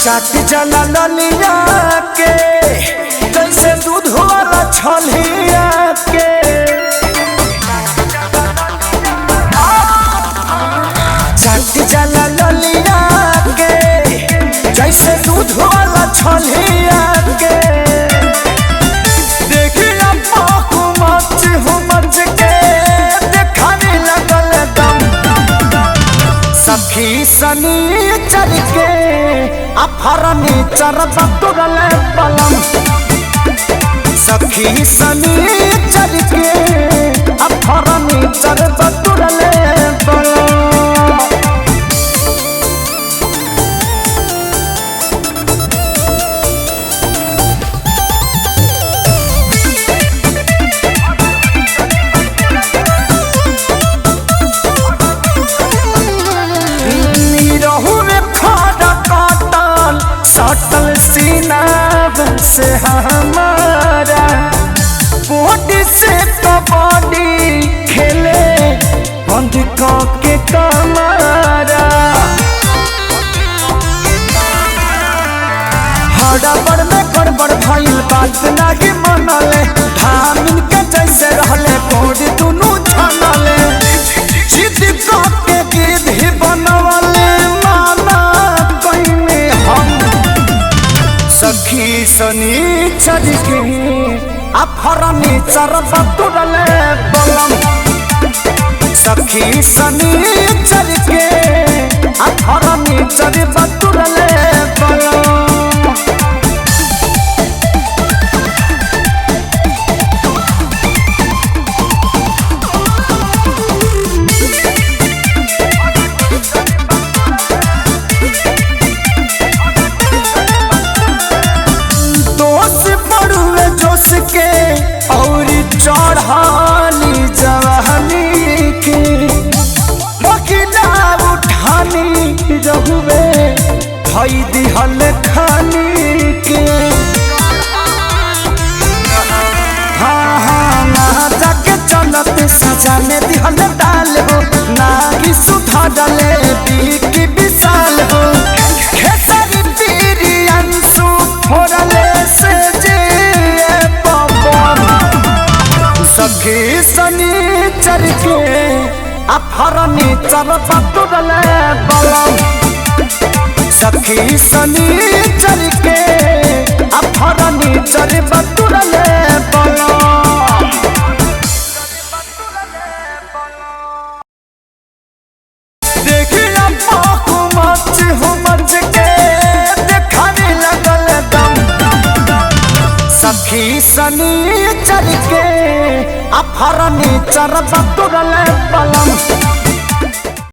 चाट जला ललिया के जैसे दूध वाला छलिया के चाट जला ललिया के जैसे दूध वाला छलिया के देखिया पाकू मच हो मच के देखाने लगल दम सखी सनी चल के अफरनी चरब तुरले पलम सखी सनी चल के अफरनी चरब तुरले पलम। सटल सीना से हमारा बॉडी से कबड्डी खेले बंद के कमारा हड़बड़ में गड़बड़ भइल बात नहीं मनले धामिन के जैसे रहले बॉडी दुनू छनले जिद के गिद्ध ही बनवले माना कइने हम सखी सनी चल के अफरनी चरब तुरले पलम सखी सनी चल के अफरनी चरब तुरले पलम। के और चढ़ानी जवानी के बकिला उठानी रहुए भई दिहल खानी के हाँ हाँ ना जाके चलत सजाने दिहल डाल हो ना कि सुधा डाले की विशाल हो खेसारी पीरी अंशु फोड़ले से सखी सनी चल के अफरनी चरब तुरले पलम सखी सनी चल के अफरनी चरब तुरले पलम। देखिया पाकू मच हो मच के देखाने लगल दम सखी सनी चल के अफरनी चरब तुरले पलम।